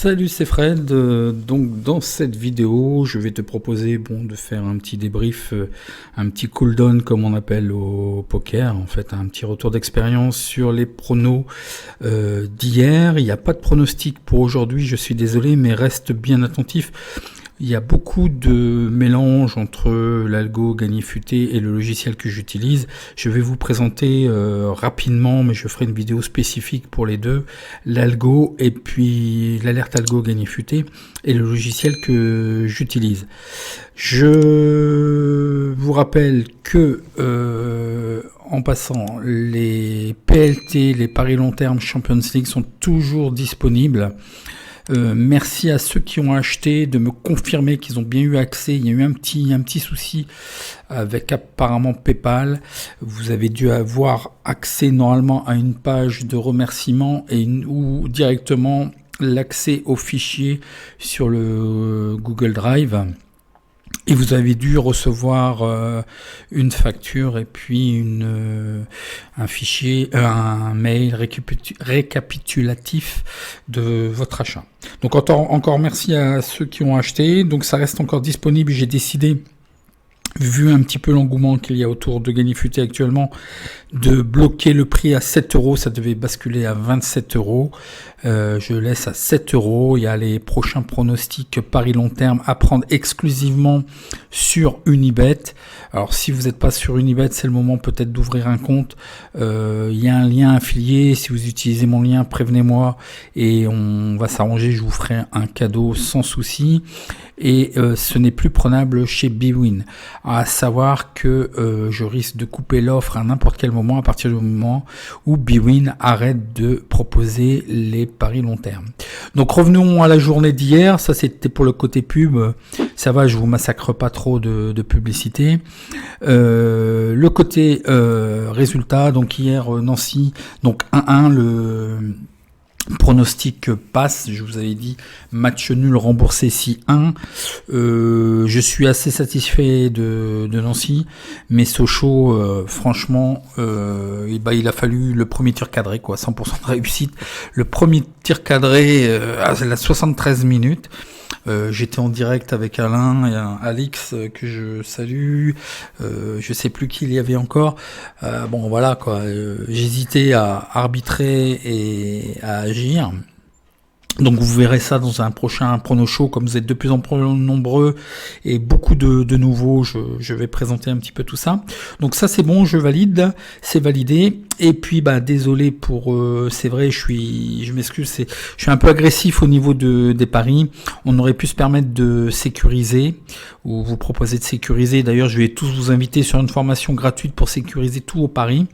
Salut, c'est Fred. Donc dans cette vidéo, je vais te proposer de faire un petit débrief, un petit cool-down comme on appelle au poker, en fait un petit retour d'expérience sur les pronos d'hier. Il n'y a pas de pronostic pour aujourd'hui, je suis désolé, mais reste bien attentif. Il y a beaucoup de mélange entre l'algo Gagné-Futé et le logiciel que j'utilise. Je vais vous présenter rapidement, mais je ferai une vidéo spécifique pour les deux, l'algo et puis l'alerte algo Gagné-Futé et le logiciel que j'utilise. Je vous rappelle que en passant, les PLT, les paris long terme Champions League sont toujours disponibles. Merci à ceux qui ont acheté de me confirmer qu'ils ont bien eu accès. Il y a eu un petit souci avec apparemment PayPal. Vous avez dû avoir accès normalement à une page de remerciement ou directement l'accès au fichier sur le Google Drive. Et vous avez dû recevoir une facture et puis un fichier, un mail récapitulatif de votre achat. Donc encore merci à ceux qui ont acheté. Donc ça reste encore disponible. J'ai décidé, vu un petit peu l'engouement qu'il y a autour de Gagné-Futé actuellement, de bloquer le prix à 7 €. Ça devait basculer à 27 €. Je laisse à 7 €. Il y a les prochains pronostics paris long terme à prendre exclusivement sur Unibet. Alors si vous n'êtes pas sur Unibet, c'est le moment peut-être d'ouvrir un compte. Il y a un lien affilié. Si vous utilisez mon lien, prévenez-moi et on va s'arranger. Je vous ferai un cadeau sans souci. Et ce n'est plus prenable chez bwin. À savoir que je risque de couper l'offre à n'importe quel moment, à partir du moment où bwin arrête de proposer les paris long terme. Donc revenons à la journée d'hier. Ça c'était pour le côté pub. Ça va, je vous massacre pas trop de publicité. Le côté résultat, donc hier Nancy, donc 1-1, le pronostic passe, je vous avais dit match nul remboursé 6-1. Je suis assez satisfait de Nancy, mais Sochaux, franchement, il a fallu le premier tir cadré, 100% de réussite. Le premier tir cadré à la 73 minutes. J'étais en direct avec Alain et Alix que je salue. Je sais plus qui il y avait encore. J'hésitais à arbitrer et à agir. Donc vous verrez ça dans un prochain prono show, comme vous êtes de plus en plus nombreux et beaucoup de nouveaux, je vais présenter un petit peu tout ça. Donc ça c'est bon, je valide, c'est validé. Et puis désolé pour c'est vrai, je m'excuse, je suis un peu agressif au niveau des paris. On aurait pu se permettre de sécuriser ou vous proposer de sécuriser. D'ailleurs, je vais tous vous inviter sur une formation gratuite pour sécuriser tous vos paris.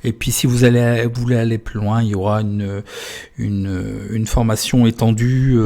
Et puis si vous voulez aller plus loin, il y aura une formation étendue.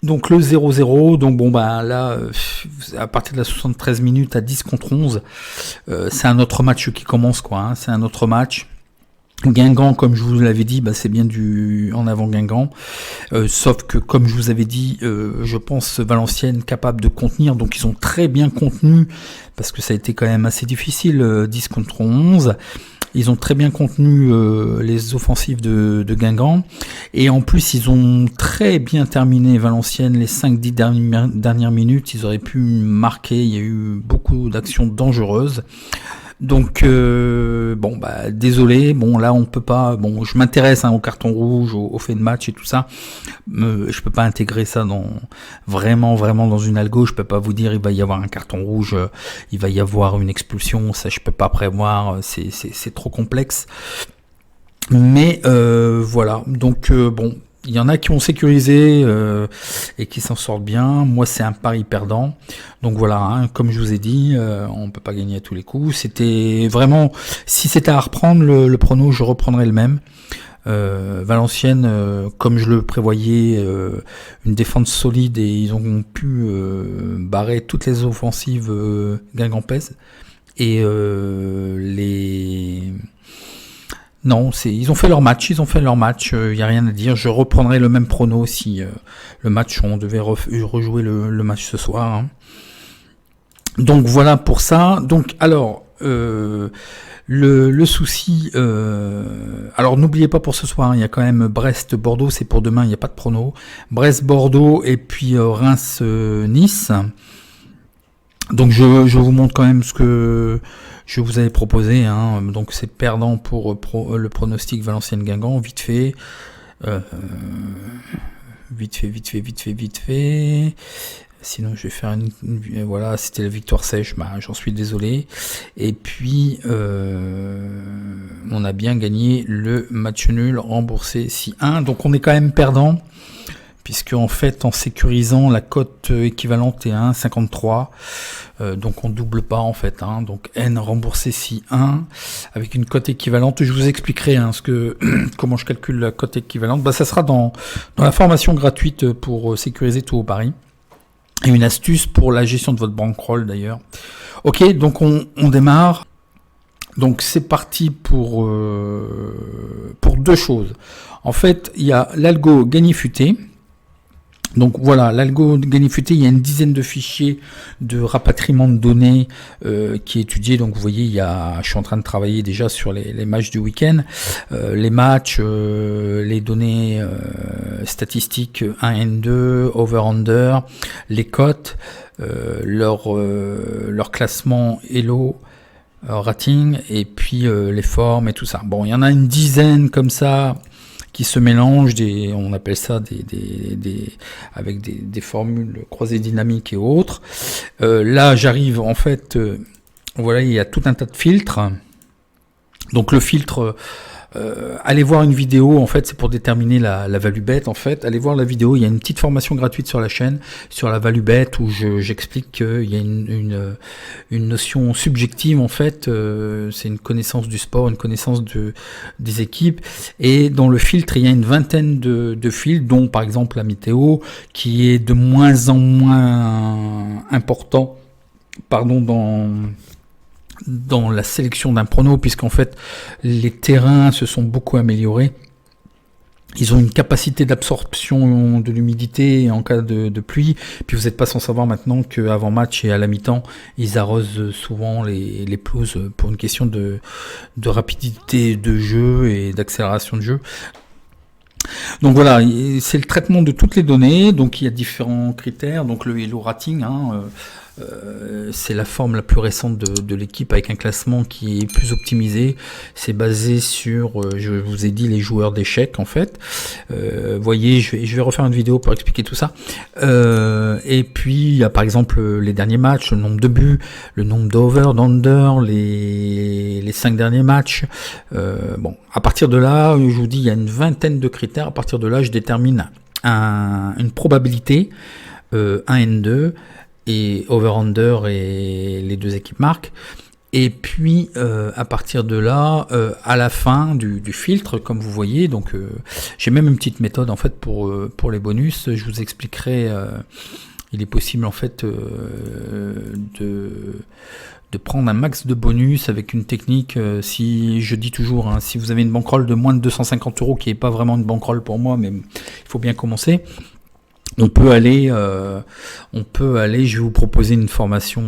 Donc le 0-0, donc là, à partir de la 73 minutes à 10 contre 11, c'est un autre match qui commence, c'est un autre match. Guingamp, comme je vous l'avais dit, c'est bien du en avant Guingamp, sauf que comme je vous avais dit, je pense Valenciennes capable de contenir, donc ils ont très bien contenu, parce que ça a été quand même assez difficile, 10 contre 11. Ils ont très bien contenu les offensives de Guingamp. Et en plus, ils ont très bien terminé Valenciennes les 5-10 dernières minutes. Ils auraient pu marquer. Il y a eu beaucoup d'actions dangereuses. Donc, désolé. Là, on peut pas. Je m'intéresse au carton rouge, au fait de match et tout ça. Je peux pas intégrer ça vraiment dans une algo. Je peux pas vous dire il va y avoir un carton rouge, il va y avoir une expulsion. Ça, je peux pas prévoir. C'est trop complexe. Mais voilà. Donc il y en a qui ont sécurisé et qui s'en sortent bien. Moi, c'est un pari perdant. Donc voilà, comme je vous ai dit, on peut pas gagner à tous les coups. C'était vraiment, si c'était à reprendre le prono, je reprendrais le même. Valenciennes, comme je le prévoyais, une défense solide et ils ont pu barrer toutes les offensives guingampaises et Non, ils ont fait leur match, il n'y a rien à dire. Je reprendrai le même prono si le match, on devait rejouer le match ce soir. Donc voilà pour ça. Donc alors, le souci, alors n'oubliez pas pour ce soir, il y a quand même Brest-Bordeaux, c'est pour demain, il n'y a pas de prono. Brest-Bordeaux et puis Reims-Nice. Donc je vous montre quand même ce que je vous avais proposé. Hein. Donc c'est perdant pour le pronostic Valenciennes-Guingamp, vite fait. Vite fait. Sinon je vais faire voilà, c'était la victoire sèche, j'en suis désolé. Et puis on a bien gagné le match nul, remboursé 6-1. Donc on est quand même perdant, puisque en fait en sécurisant la cote équivalente est 1,53, donc on double pas en fait, hein. Donc N remboursé 6,1 avec une cote équivalente. Je vous expliquerai comment je calcule la cote équivalente. Ça sera dans la formation gratuite pour sécuriser tous vos paris, et une astuce pour la gestion de votre bankroll d'ailleurs. Ok, donc on démarre. Donc c'est parti pour 2 choses. En fait, il y a l'algo Gagné-Futé. Donc voilà, l'algo Gagné-Futé, il y a une dizaine de fichiers de rapatriement de données qui est étudié. Donc vous voyez, je suis en train de travailler déjà sur les matchs du week-end, les matchs, les données statistiques 1 N2, over-under, les cotes, leur classement Elo, rating, et puis les formes et tout ça. Bon, il y en a une dizaine comme ça qui se mélangent, on appelle ça avec des formules croisées dynamiques et autres. Là, j'arrive en fait, voilà, il y a tout un tas de filtres. Donc le filtre, allez voir une vidéo, en fait, c'est pour déterminer la value bet. En fait, allez voir la vidéo, il y a une petite formation gratuite sur la chaîne sur la value bet où j'explique qu'il y a une notion subjective, en fait, c'est une connaissance du sport, une connaissance des équipes, et dans le filtre, il y a une vingtaine de filtres, dont par exemple la météo, qui est de moins en moins important, dans la sélection d'un prono, puisqu'en fait les terrains se sont beaucoup améliorés. Ils ont une capacité d'absorption de l'humidité en cas de pluie. Puis vous n'êtes pas sans savoir maintenant qu'avant match et à la mi-temps, ils arrosent souvent les pelouses pour une question de rapidité de jeu et d'accélération de jeu. Donc voilà, c'est le traitement de toutes les données. Donc il y a différents critères. Donc le Elo rating, c'est la forme la plus récente de l'équipe, avec un classement qui est plus optimisé. C'est basé sur, je vous ai dit, les joueurs d'échecs en fait. Voyez, je vais refaire une vidéo pour expliquer tout ça. Et puis il y a par exemple les derniers matchs, le nombre de buts, le nombre d'over, d'under, les 5 derniers matchs. Bon, à partir de là, je vous dis, il y a une vingtaine de critères. À partir de là, je détermine une probabilité 1N2 et over-under et les 2 équipes marquent. Et puis à partir de là, à la fin du filtre, comme vous voyez, donc j'ai même une petite méthode en fait pour les bonus. Je vous expliquerai. Il est possible en fait de prendre un max de bonus avec une technique. Si je dis toujours, si vous avez une bankroll de moins de 250 €, qui n'est pas vraiment une bankroll pour moi, mais il faut bien commencer. On peut aller, je vais vous proposer une formation,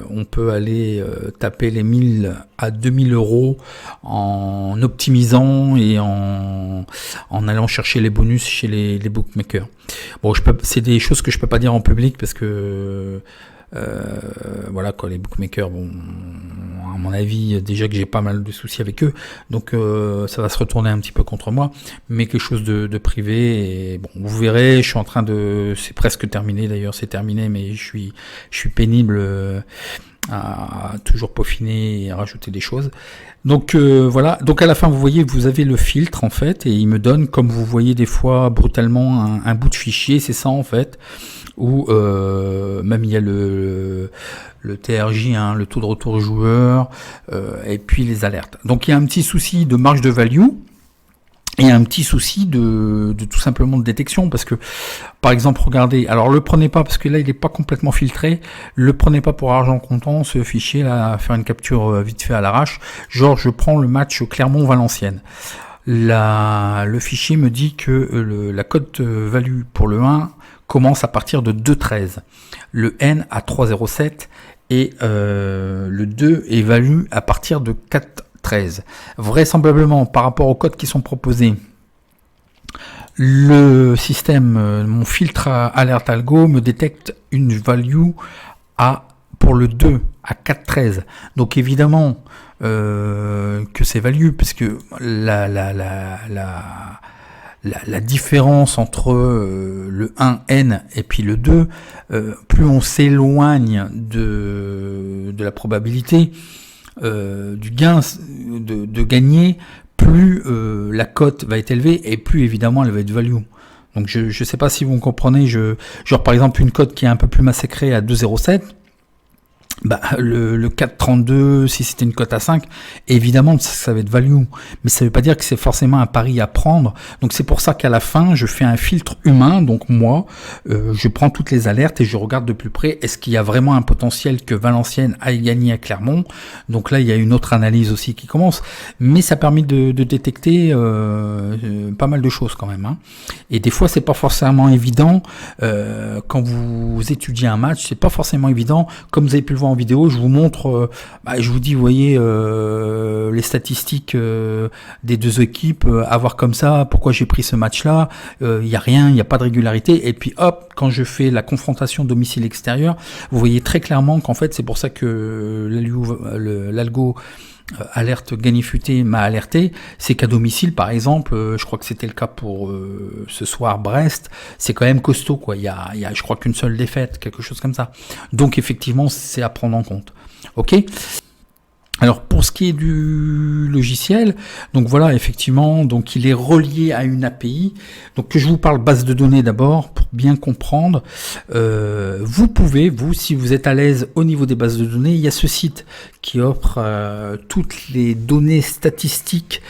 on peut aller taper les 1000 à 2000 € en optimisant et en allant chercher les bonus chez les bookmakers. Bon, c'est des choses que je peux pas dire en public parce que voilà quoi, les bookmakers, bon, à mon avis, déjà que j'ai pas mal de soucis avec eux, donc ça va se retourner un petit peu contre moi, mais quelque chose de privé. Et bon, vous verrez, je suis en train c'est presque terminé d'ailleurs, c'est terminé, mais je suis pénible à toujours peaufiner et à rajouter des choses. Donc voilà, donc à la fin vous voyez, vous avez le filtre en fait, et il me donne, comme vous voyez des fois brutalement, un bout de fichier, c'est ça en fait, où même il y a le TRJ, le taux de retour joueur, et puis les alertes. Donc il y a un petit souci de marge de value, et un petit souci de tout simplement de détection, parce que par exemple, regardez, alors le prenez pas parce que là il n'est pas complètement filtré, le prenez pas pour argent comptant ce fichier là, faire une capture vite fait à l'arrache. Genre je prends le match Clermont-Valenciennes, le fichier me dit que la cote value pour le 1 commence à partir de 2,13, le N à 3,07 et le 2 est valu à partir de 4,13. Vraisemblablement, par rapport aux codes qui sont proposés, le système, mon filtre alerte algo me détecte une value pour le 2 à 4,13. Donc évidemment que c'est value, puisque la différence entre le 1n et puis le 2, plus on s'éloigne de la probabilité du gain, de gagner, plus la cote va être élevée et plus évidemment elle va être value. Donc je ne sais pas si vous me comprenez, genre par exemple une cote qui est un peu plus massacrée à 2,07, le 4,32, si c'était une cote à 5, évidemment ça va être value, mais ça veut pas dire que c'est forcément un pari à prendre. Donc c'est pour ça qu'à la fin je fais un filtre humain. Donc moi je prends toutes les alertes et je regarde de plus près, est-ce qu'il y a vraiment un potentiel que Valenciennes aille gagner à Clermont. Donc là il y a une autre analyse aussi qui commence, mais ça permet de détecter pas mal de choses quand même, hein. Et des fois c'est pas forcément évident quand vous étudiez un match, c'est pas forcément évident. Comme vous avez pu le voir en vidéo, je vous montre, je vous dis, vous voyez les statistiques des deux équipes, à voir comme ça, pourquoi j'ai pris ce match-là, il n'y a rien, il n'y a pas de régularité, et puis hop, quand je fais la confrontation domicile-extérieur, vous voyez très clairement qu'en fait, c'est pour ça que l'algo alerte Gagné-Futé m'a alerté, c'est qu'à domicile par exemple, je crois que c'était le cas pour ce soir Brest, c'est quand même costaud quoi, il y a je crois qu'une seule défaite, quelque chose comme ça. Donc effectivement c'est à prendre en compte. Ok. Alors pour ce qui est du logiciel, donc voilà, effectivement, donc il est relié à une API. Donc que je vous parle base de données d'abord pour bien comprendre. Vous pouvez, si vous êtes à l'aise au niveau des bases de données, il y a ce site qui offre toutes les données statistiques.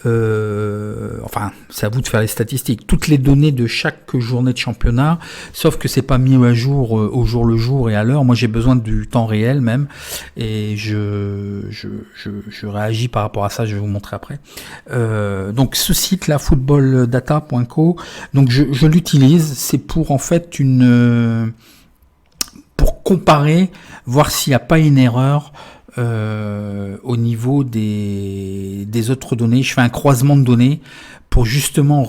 Enfin, c'est à vous de faire les statistiques. Toutes les données de chaque journée de championnat, sauf que c'est pas mis à jour au jour le jour et à l'heure. Moi, j'ai besoin du temps réel même, et je réagis par rapport à ça. Je vais vous montrer après. Donc, ce site-là, footballdata.co, donc je l'utilise. C'est pour en fait pour comparer, voir s'il n'y a pas une erreur. Au niveau des autres données, je fais un croisement de données pour justement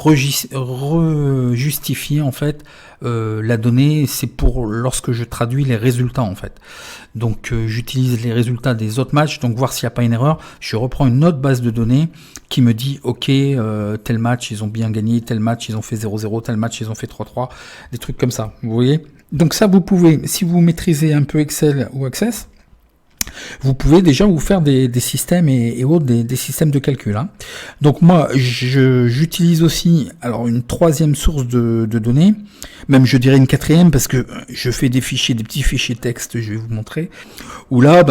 justifier en fait la donnée. C'est pour lorsque je traduis les résultats en fait. Donc j'utilise les résultats des autres matchs, donc voir s'il n'y a pas une erreur. Je reprends une autre base de données qui me dit ok, tel match ils ont bien gagné, tel match ils ont fait 0-0, tel match ils ont fait 3-3, des trucs comme ça, vous voyez. Donc ça vous pouvez, si vous maîtrisez un peu Excel ou Access, vous pouvez déjà vous faire des systèmes et autres, des systèmes de calcul, hein. Donc moi j'utilise aussi alors une troisième source de données, même je dirais une quatrième, parce que je fais des petits fichiers texte, je vais vous montrer, où là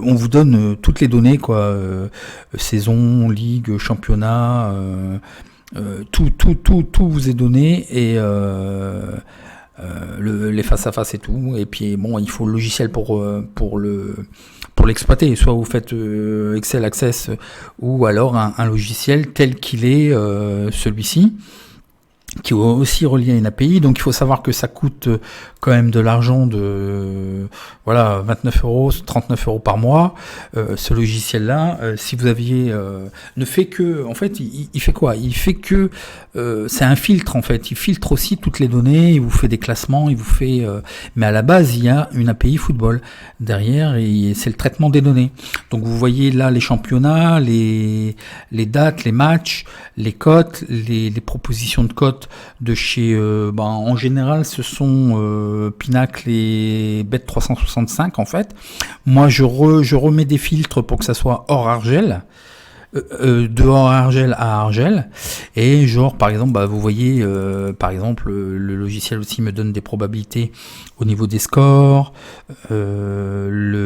on vous donne toutes les données quoi, saison, ligue, championnat, tout vous est donné, et les face à face et tout, et puis bon, il faut le logiciel pour l'exploiter. Soit vous faites Excel Access, ou alors un logiciel tel qu'il est, celui-ci, qui est aussi relié à une API. Donc il faut savoir que ça coûte quand même de l'argent, de 29 €, 39 € par mois. Ce logiciel-là, si vous aviez, ne fait que, en fait, il fait quoi? Il fait que c'est un filtre en fait. Il filtre aussi toutes les données. Il vous fait des classements. Il vous fait, mais à la base, il y a une API football derrière, et c'est le traitement des données. Donc vous voyez là les championnats, les dates, les matchs, les cotes, les propositions de cotes de chez, en général, ce sont Pinacle et Bet365 en fait. Moi je remets des filtres pour que ça soit hors Argel, de hors Argel à Argel, et genre par exemple vous voyez par exemple le logiciel aussi me donne des probabilités au niveau des scores, le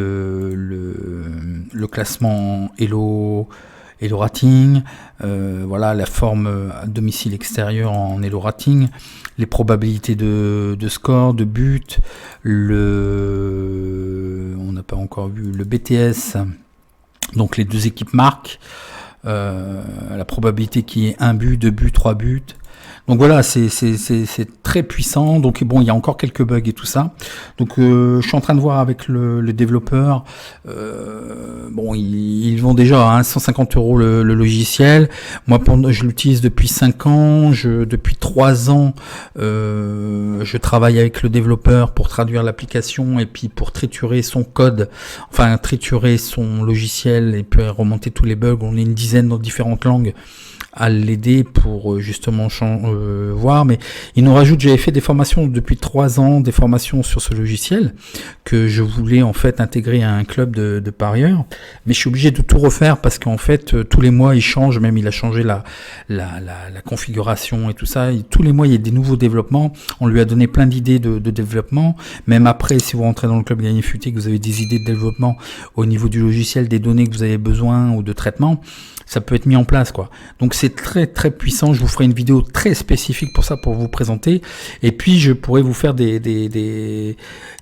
classement Elo rating, la forme à domicile extérieur en Elo rating, les probabilités de score, de but, on n'a pas encore vu le BTS, donc les deux équipes marquent, la probabilité qu'il y ait un but, deux buts, trois buts, Donc voilà, c'est très puissant. Donc bon, il y a encore quelques bugs et tout ça. Donc je suis en train de voir avec le développeur. Bon, ils vendent déjà à 150 € le logiciel. Moi, je l'utilise depuis 5 ans. Depuis 3 ans, je travaille avec le développeur pour traduire l'application et puis pour triturer son code, enfin triturer son logiciel et puis remonter tous les bugs. On est une dizaine dans différentes langues à l'aider pour justement voir, mais il nous rajoute, j'avais fait des formations depuis 3 ans, des formations sur ce logiciel que je voulais en fait intégrer à un club de parieurs, mais je suis obligé de tout refaire parce qu'en fait tous les mois il change, même il a changé la configuration et tout ça, et tous les mois il y a des nouveaux développements, on lui a donné plein d'idées de développement, même après si vous rentrez dans le club Gagné Futé, que vous avez des idées de développement au niveau du logiciel, des données que vous avez besoin ou de traitement, ça peut être mis en place quoi. Donc c'est très très puissant. Je vous ferai une vidéo très spécifique pour ça, pour vous présenter. Et puis je pourrais vous faire il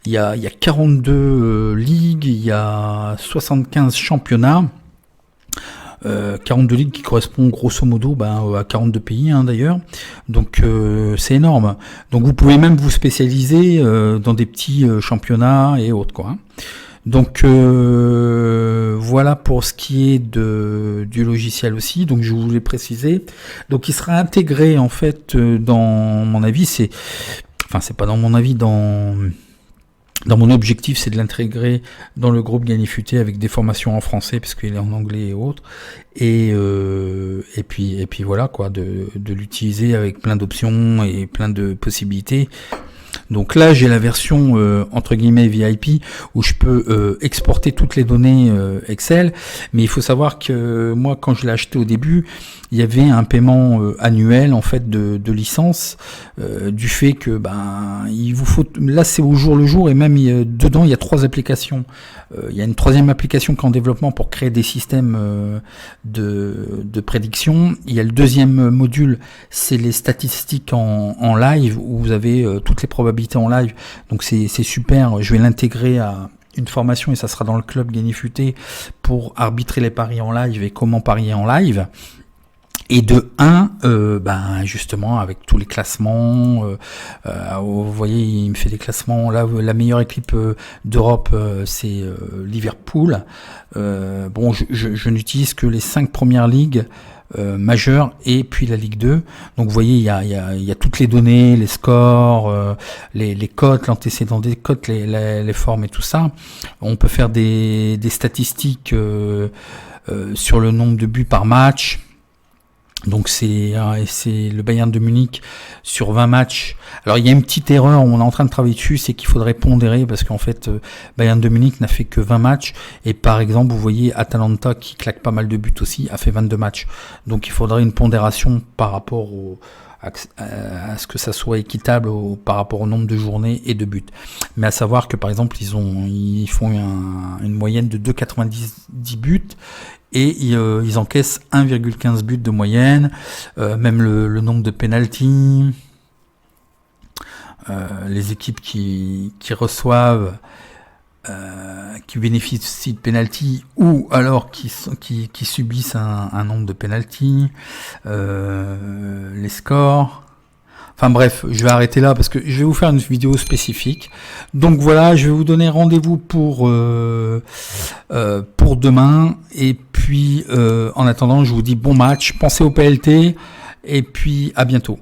y a 42 ligues, il y a 75 championnats. 42 ligues qui correspondent grosso modo à 42 pays d'ailleurs, donc c'est énorme. Donc vous pouvez même vous spécialiser dans des petits championnats et autres quoi. Donc voilà pour ce qui est du logiciel aussi. Donc je voulais préciser. Donc il sera intégré en fait dans mon avis, c'est pas dans mon avis, dans mon objectif, c'est de l'intégrer dans le groupe Gagné Futé avec des formations en français parce qu'il est en anglais et autres. Et puis voilà quoi, de l'utiliser avec plein d'options et plein de possibilités. Donc là, j'ai la version entre guillemets VIP où je peux exporter toutes les données Excel, mais il faut savoir que moi, quand je l'ai acheté au début, il y avait un paiement annuel en fait de licence du fait que il vous faut, là c'est au jour le jour, et même dedans il y a 3 applications. Il y a une 3e application qui est en développement pour créer des systèmes de prédiction. Il y a le 2e module, c'est les statistiques en live où vous avez toutes les probabilités en live. Donc c'est super. Je vais l'intégrer à une formation et ça sera dans le club Gagné Futé pour arbitrer les paris en live et comment parier en live. Et de 1, justement, avec tous les classements, vous voyez, il me fait des classements. Là, la meilleure équipe d'Europe, c'est Liverpool. Bon, je n'utilise que les 5 premières ligues majeures et puis la Ligue 2. Donc, vous voyez, il y a toutes les données, les scores, les cotes, l'antécédent des cotes, les formes et tout ça. On peut faire des statistiques sur le nombre de buts par match. Donc c'est le Bayern de Munich sur 20 matchs. Alors il y a une petite erreur, on est en train de travailler dessus, c'est qu'il faudrait pondérer parce qu'en fait Bayern de Munich n'a fait que 20 matchs et par exemple vous voyez Atalanta qui claque pas mal de buts aussi a fait 22 matchs. Donc il faudrait une pondération par rapport à ce que ça soit équitable par rapport au nombre de journées et de buts. Mais à savoir que par exemple ils font une moyenne de 2,90 buts et ils encaissent 1,15 buts de moyenne, même le nombre de pénaltys, les équipes qui reçoivent, qui bénéficient de pénaltys ou alors qui subissent un nombre de pénaltys, les scores. Enfin bref, je vais arrêter là parce que je vais vous faire une vidéo spécifique. Donc voilà, je vais vous donner rendez-vous pour demain. Et puis en attendant, je vous dis bon match, pensez au PLT et puis à bientôt.